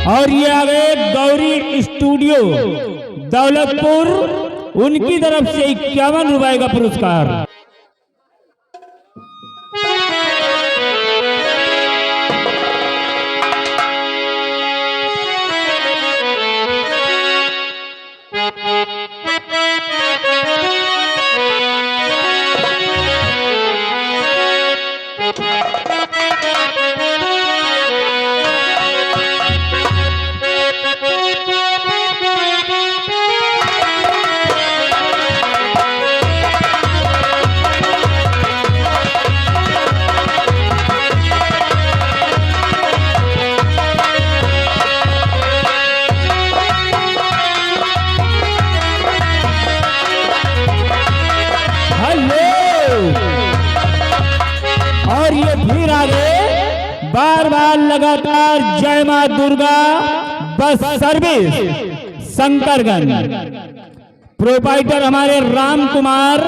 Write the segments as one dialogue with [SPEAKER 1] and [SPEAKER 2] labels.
[SPEAKER 1] और ये आ गए गौरी स्टूडियो दौलतपुर, उनकी तरफ से 51 रुपए का पुरस्कार। और ये फिर आगे बार बार लगातार जय मां Durga bus service Shankarganj, proprietor हमारे राम कुमार,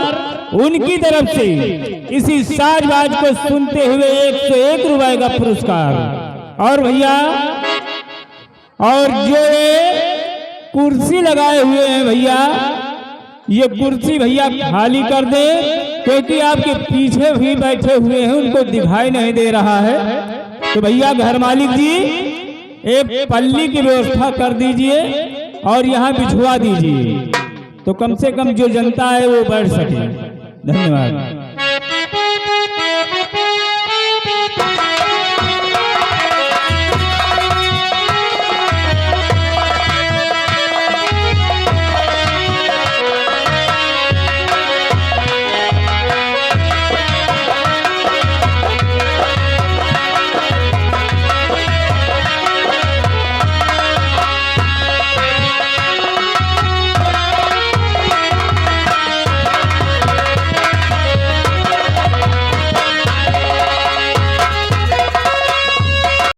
[SPEAKER 1] उनकी तरफ से इसी साजबाज को सुनते हुए 101 रुपए का पुरस्कार। और भैया, और जो ये कुर्सी लगाए हुए हैं भैया, ये कुर्सी भैया खाली कर दे, क्योंकि आपके पीछे भी बैठे हुए हैं, उनको दिखाई नहीं दे रहा है। तो भैया घर मालिक जी एक पल्ली की व्यवस्था कर दीजिए और यहाँ बिछवा दीजिए, तो कम से कम जो जनता है वो बैठ सके। धन्यवाद।